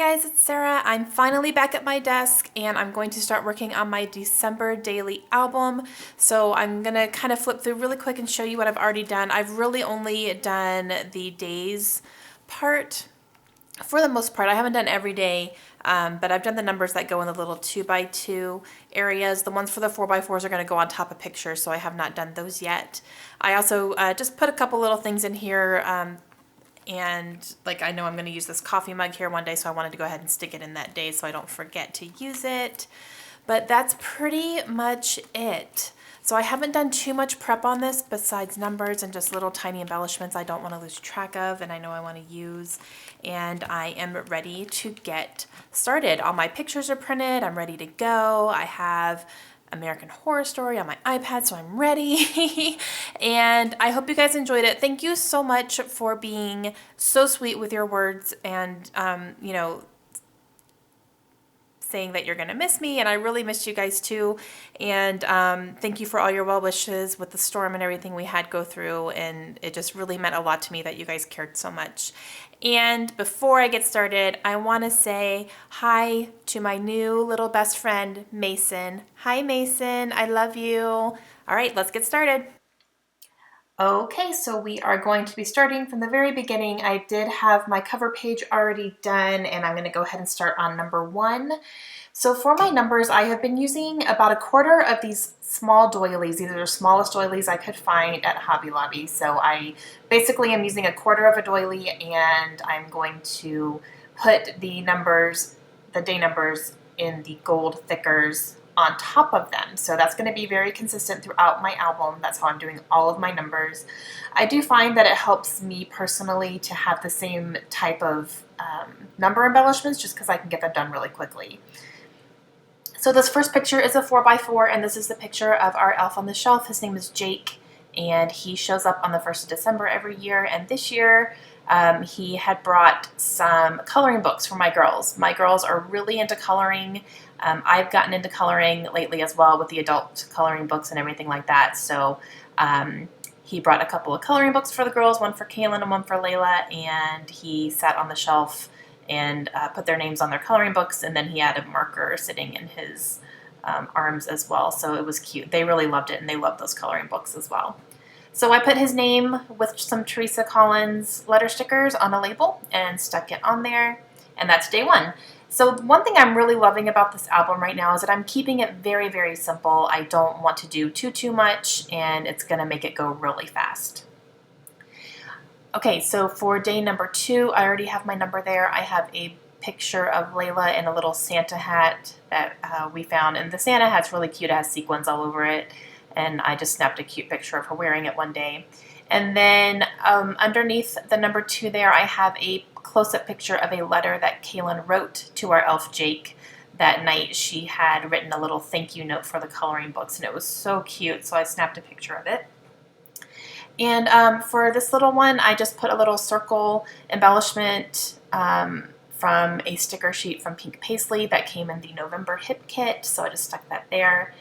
guys, it's Sarah. I'm finally back at my desk and I'm going to start working on my December daily album. So I'm going to kind of flip through really quick and show you what I've already done. I've really only done the days part for the most part. I haven't done every day, but I've done the numbers that go in the little 2x2 areas. The ones for the 4x4s are going to go on top of pictures, so I have not done those yet. I also just put a couple little things in here. And like I know I'm going to use this coffee mug here one day, so I wanted to go ahead and stick it in that day so I don't forget to use it. But that's pretty much it. So I haven't done too much prep on this besides numbers and just little tiny embellishments I don't want to lose track of and I know I want to use. And I am ready to get started. All my pictures are printed. I'm ready to go. I have American Horror Story on my iPad, so I'm ready. And I hope you guys enjoyed it. Thank you so much for being so sweet with your words and, saying that you're going to miss me, and I really missed you guys too. And thank you for all your well wishes with the storm and everything we had go through, and it just really meant a lot to me that you guys cared so much. And before I get started, I want to say hi to my new little best friend, Mason. Hi, Mason. I love you. All right, let's get started. Okay, so we are going to be starting from the very beginning. I did have my cover page already done, and I'm going to go ahead and start on number 1. So for my numbers, I have been using about a quarter of these small doilies. These are the smallest doilies I could find at Hobby Lobby. So I basically am using a quarter of a doily, and I'm going to put the numbers, the day numbers, in the gold thickers on top of them. So that's going to be very consistent throughout my album. That's how I'm doing all of my numbers. I do find that it helps me personally to have the same type of number embellishments just because I can get them done really quickly. So this first picture is a 4x4, and this is the picture of our elf on the shelf. His name is Jake, and he shows up on the 1st of December every year. And this year he had brought some coloring books for my girls. My girls are really into coloring. I've gotten into coloring lately as well with the adult coloring books and everything like that. So he brought a couple of coloring books for the girls, one for Kaylin and one for Layla, and he sat on the shelf and put their names on their coloring books, and then he had a marker sitting in his arms as well. So it was cute. They really loved it, and they loved those coloring books as well. So I put his name with some Teresa Collins letter stickers on a label and stuck it on there, and that's day 1. So one thing I'm really loving about this album right now is that I'm keeping it very, very simple. I don't want to do too much, and it's going to make it go really fast. Okay, so for day number 2, I already have my number there. I have a picture of Layla in a little Santa hat that we found, and the Santa hat's really cute. It has sequins all over it, and I just snapped a cute picture of her wearing it one day. And then underneath the number 2 there, I have a close-up picture of a letter that Kaylin wrote to our elf Jake that night. She had written a little thank you note for the coloring books, and it was so cute, so I snapped a picture of it. And for this little one, I just put a little circle embellishment from a sticker sheet from Pink Paisley that came in the November hip kit, so I just stuck that there,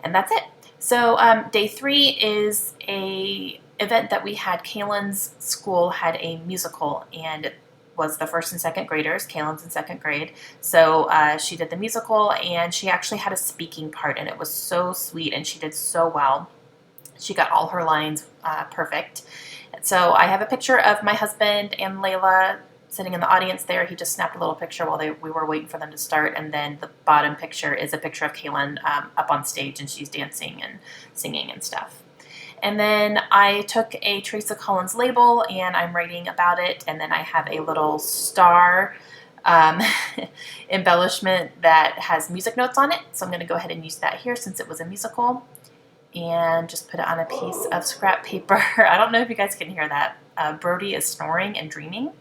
and that's it. So day 3 is a event that we had. Kaylin's school had a musical, and it was the 1st and 2nd graders. Kaylin's in 2nd grade, so she did the musical, and she actually had a speaking part, and it was so sweet, and she did so well. She got all her lines perfect. So I have a picture of my husband and Layla sitting in the audience there. He just snapped a little picture while we were waiting for them to start, and then the bottom picture is a picture of Kaylin up on stage, and she's dancing and singing and stuff. And then I took a Teresa Collins label, and I'm writing about it, and then I have a little star embellishment that has music notes on it, so I'm going to go ahead and use that here since it was a musical, and just put it on a piece of scrap paper. I don't know if you guys can hear that. Brody is snoring and dreaming,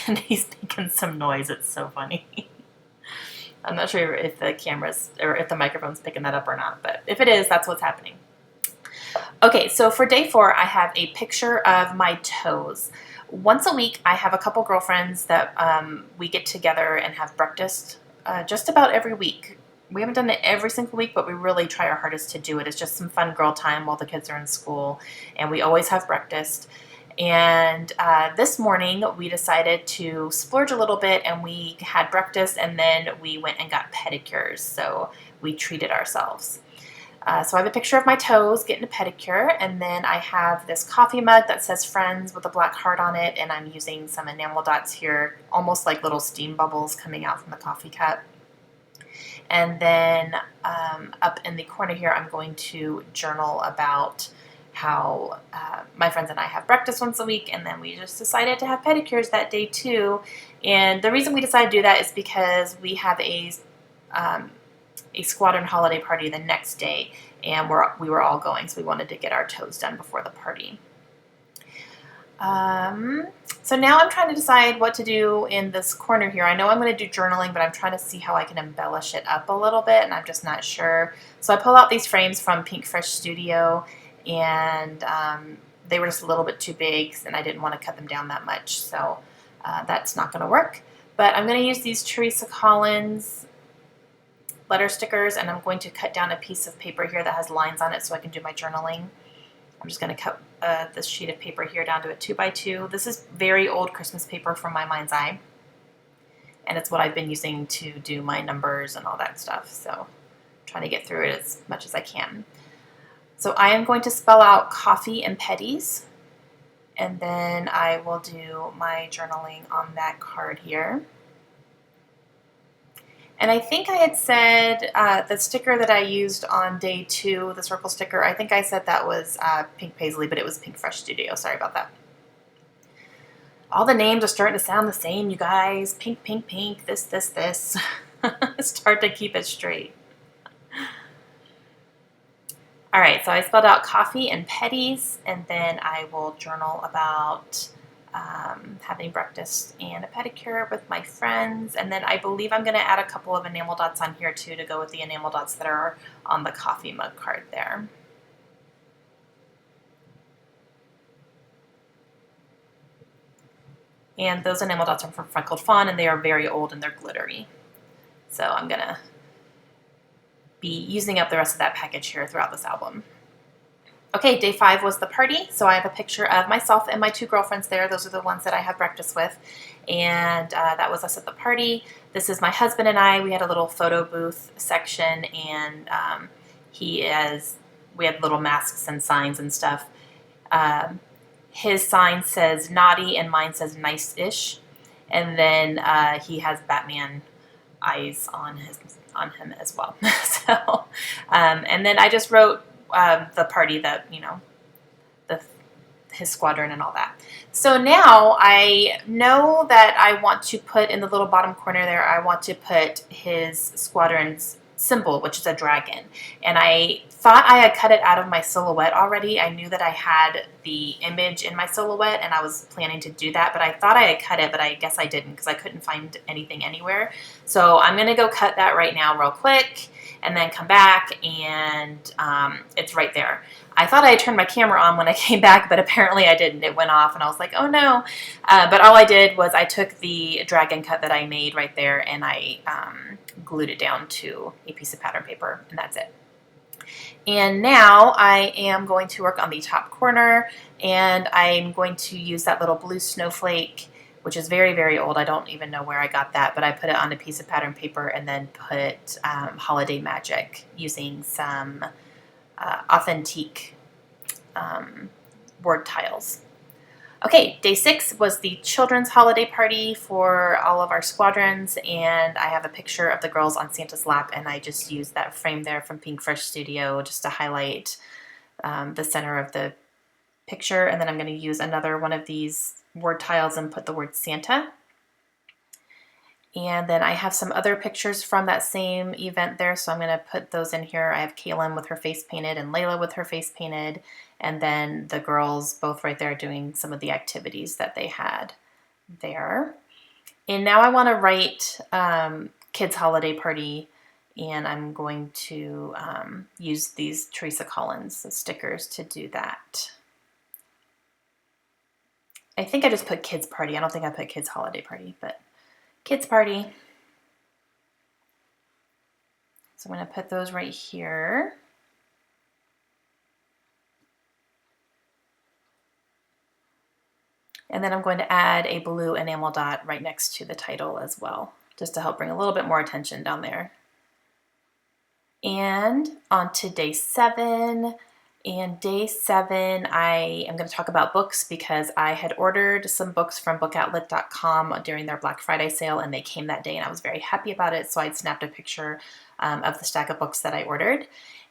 and he's making some noise. It's so funny. I'm not sure if the camera's or if the microphone's picking that up or not, but if it is, that's what's happening. Okay, so for day 4, I have a picture of my toes. Once a week, I have a couple girlfriends that we get together and have breakfast just about every week. We haven't done it every single week, but we really try our hardest to do it. It's just some fun girl time while the kids are in school, and we always have breakfast. And this morning we decided to splurge a little bit, and we had breakfast, and then we went and got pedicures. So we treated ourselves. So I have a picture of my toes getting a pedicure, and then I have this coffee mug that says Friends with a black heart on it, and I'm using some enamel dots here, almost like little steam bubbles coming out from the coffee cup. And then up in the corner here, I'm going to journal about how my friends and I have breakfast once a week, and then we just decided to have pedicures that day too. And the reason we decided to do that is because we have a squadron holiday party the next day, and we were all going, so we wanted to get our toes done before the party. So now I'm trying to decide what to do in this corner here. I know I'm going to do journaling, but I'm trying to see how I can embellish it up a little bit, and I'm just not sure. So I pull out these frames from Pink Fresh Studio, and they were just a little bit too big, and I didn't want to cut them down that much, so that's not going to work. But I'm going to use these Teresa Collins letter stickers, and I'm going to cut down a piece of paper here that has lines on it so I can do my journaling. I'm just going to cut this sheet of paper here down to a 2x2. This is very old Christmas paper from my mind's eye, and it's what I've been using to do my numbers and all that stuff, so I'm trying to get through it as much as I can. So I am going to spell out coffee and petties, and then I will do my journaling on that card here. And I think I had said the sticker that I used on day 2, the circle sticker, I think I said that was Pink Paisley, but it was Pink Fresh Studio. Sorry about that. All the names are starting to sound the same, you guys. Pink, pink, pink, this, this, this. It's hard to keep it straight. All right, so I spelled out coffee and petties, and then I will journal about having breakfast and a pedicure with my friends. And then I believe I'm going to add a couple of enamel dots on here too to go with the enamel dots that are on the coffee mug card there. And those enamel dots are from Freckled Fawn, and they are very old and they're glittery. So I'm going to be using up the rest of that package here throughout this album. Okay, day 5 was the party, so I have a picture of myself and my 2 girlfriends there. Those are the ones that I have breakfast with, and that was us at the party. This is my husband and I. We had a little photo booth section, and we had little masks and signs and stuff. His sign says naughty, and mine says nice-ish, and then he has Batman eyes on him as well. So, and then I just wrote the party that, his squadron and all that. So now I know that I want to put in the little bottom corner there, I want to put his squadron's symbol, which is a dragon. And I thought I had cut it out of my silhouette already. I knew that I had the image in my silhouette, and I was planning to do that, but I thought I had cut it, but I guess I didn't because I couldn't find anything anywhere. So I'm going to go cut that right now real quick, and then come back, and it's right there. I thought I had turned my camera on when I came back, but apparently I didn't. It went off, and I was like, oh no. But all I did was I took the dragon cut that I made right there, and I glued it down to a piece of pattern paper, and that's it. And now I am going to work on the top corner, and I'm going to use that little blue snowflake, which is very, very old. I don't even know where I got that, but I put it on a piece of pattern paper and then put Holiday Magic using some authentic word tiles. Okay, day 6 was the children's holiday party for all of our squadrons, and I have a picture of the girls on Santa's lap, and I just used that frame there from Pink Fresh Studio just to highlight the center of the picture, and then I'm going to use another one of these word tiles and put the word Santa. And then I have some other pictures from that same event there, so I'm going to put those in here. I have Kaylin with her face painted and Layla with her face painted, and then the girls both right there doing some of the activities that they had there. And now I want to write Kids Holiday Party, and I'm going to use these Teresa Collins stickers to do that. I think I just put Kids Party. I don't think I put Kids Holiday Party, but Kids Party. So I'm going to put those right here. And then I'm going to add a blue enamel dot right next to the title as well, just to help bring a little bit more attention down there. And on to day 7. And day 7, I am going to talk about books because I had ordered some books from bookoutlet.com during their Black Friday sale, and they came that day, and I was very happy about it. So I snapped a picture of the stack of books that I ordered.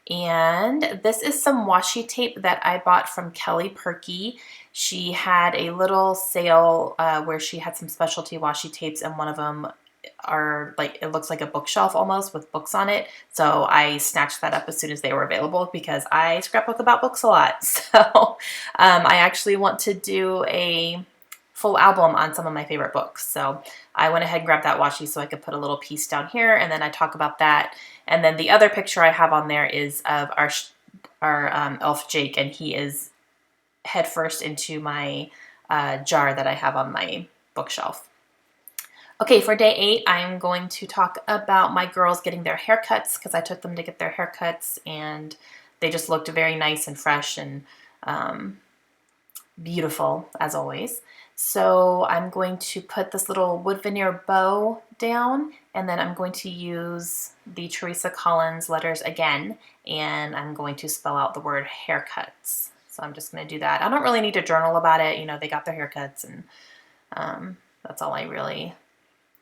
And this is some washi tape that I bought from Kelly Perky. She had a little sale where she had some specialty washi tapes, and one of them are like, it looks like a bookshelf almost with books on it. So I snatched that up as soon as they were available because I scrapbook about books a lot. So I actually want to do a full album on some of my favorite books. So I went ahead and grabbed that washi so I could put a little piece down here, and then I talk about that. And then the other picture I have on there is of our elf Jake, and he is head first into my jar that I have on my bookshelf. Okay, for day 8, I'm going to talk about my girls getting their haircuts because I took them to get their haircuts, and they just looked very nice and fresh and beautiful as always. So I'm going to put this little wood veneer bow down, and then I'm going to use the Teresa Collins letters again, and I'm going to spell out the word haircuts. So I'm just going to do that. I don't really need to journal about it. You know, they got their haircuts, and that's all I really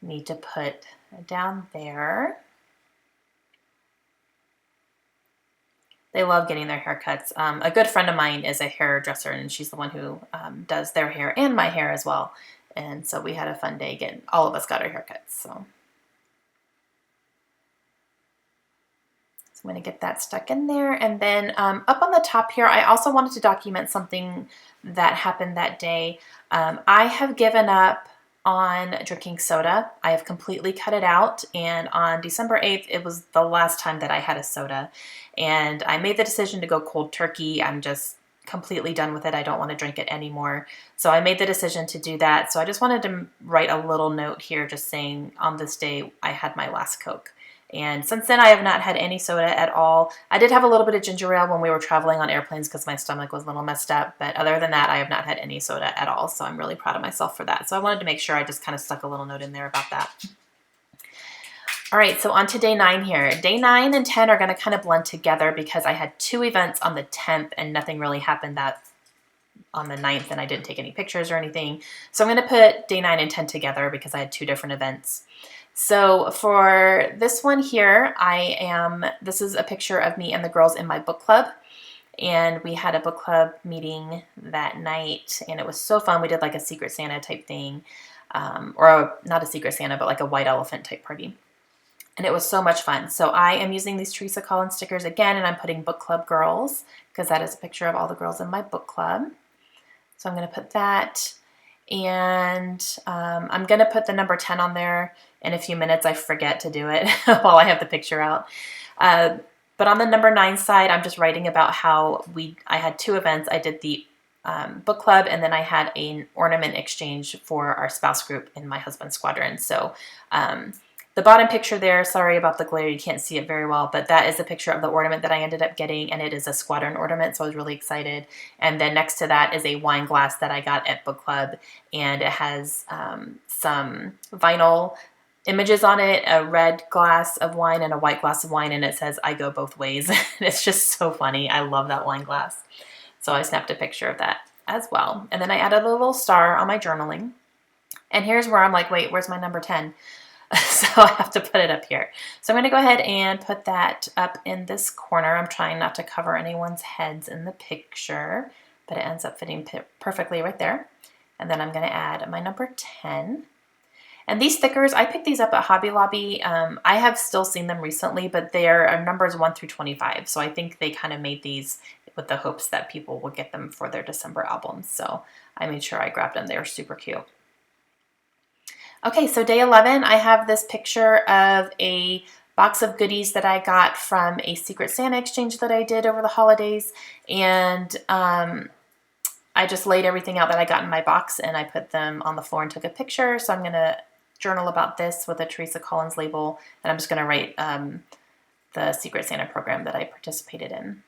need to put down there. They love getting their haircuts. A good friend of mine is a hairdresser, and she's the one who does their hair and my hair as well. And so we had a fun day getting, all of us got our haircuts. So I'm going to get that stuck in there. And then up on the top here, I also wanted to document something that happened that day. I have given up on drinking soda. I have completely cut it out, and on December 8th, it was the last time that I had a soda, and I made the decision to go cold turkey. I'm just completely done with it. I don't want to drink it anymore. So I made the decision to do that. So I just wanted to write a little note here just saying on this day I had my last Coke. And since then, I have not had any soda at all. I did have a little bit of ginger ale when we were traveling on airplanes because my stomach was a little messed up. But other than that, I have not had any soda at all. So I'm really proud of myself for that. So I wanted to make sure I just kind of stuck a little note in there about that. All right, so on to day 9 here. Day 9 and 10 are going to kind of blend together because I had 2 events on the 10th and nothing really happened that on the 9th, and I didn't take any pictures or anything. So I'm going to put day 9 and 10 together because I had 2 different events. So for this one here, this is a picture of me and the girls in my book club. And we had a book club meeting that night, and it was so fun. We did like a Secret Santa type thing, not a Secret Santa, but like a white elephant type party. And it was so much fun. So I am using these Teresa Collins stickers again, and I'm putting book club girls because that is a picture of all the girls in my book club. So I'm going to put that. And I'm going to put the number 10 on there in a few minutes. I forget to do it while I have the picture out. But on the number 9 side, I'm just writing about how I had 2 events. I did the book club, and then I had an ornament exchange for our spouse group in my husband's squadron. So the bottom picture there, sorry about the glare, you can't see it very well, but that is a picture of the ornament that I ended up getting, and it is a squadron ornament, so I was really excited. And then next to that is a wine glass that I got at book club, and it has some vinyl images on it, a red glass of wine and a white glass of wine, and it says, "I go both ways." It's just so funny. I love that wine glass. So I snapped a picture of that as well. And then I added a little star on my journaling. And here's where I'm like, wait, where's my number 10? So I have to put it up here. So I'm going to go ahead and put that up in this corner. I'm trying not to cover anyone's heads in the picture, but it ends up fitting perfectly right there. And then I'm going to add my number 10. And these stickers, I picked these up at Hobby Lobby. I have still seen them recently, but they are numbers 1 through 25. So I think they kind of made these with the hopes that people will get them for their December albums. So I made sure I grabbed them. They were super cute. Okay, so day 11, I have this picture of a box of goodies that I got from a Secret Santa exchange that I did over the holidays. And I just laid everything out that I got in my box, and I put them on the floor and took a picture. So I'm going to journal about this with a Teresa Collins label, and I'm just going to write the Secret Santa program that I participated in.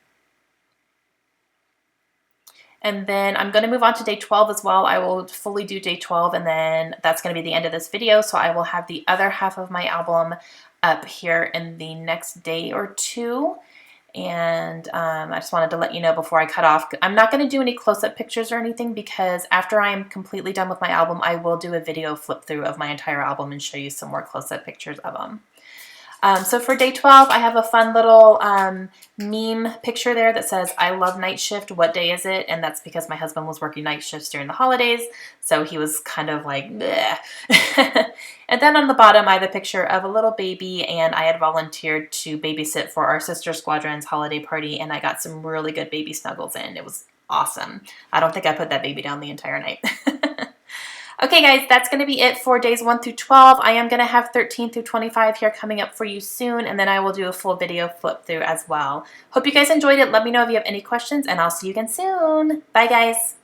And then I'm going to move on to day 12 as well. I will fully do day 12, and then that's going to be the end of this video. So I will have the other half of my album up here in the next day or two. And I just wanted to let you know before I cut off, I'm not going to do any close-up pictures or anything, because after I am completely done with my album, I will do a video flip through of my entire album and show you some more close-up pictures of them. So for day 12, I have a fun little meme picture there that says, "I love night shift, what day is it?" And that's because my husband was working night shifts during the holidays, so he was kind of like, bleh. And then on the bottom, I have a picture of a little baby, and I had volunteered to babysit for our sister squadron's holiday party, and I got some really good baby snuggles in. It was awesome. I don't think I put that baby down the entire night. Okay, guys, that's going to be it for days 1 through 12. I am going to have 13 through 25 here coming up for you soon, and then I will do a full video flip through as well. Hope you guys enjoyed it. Let me know if you have any questions, and I'll see you again soon. Bye, guys.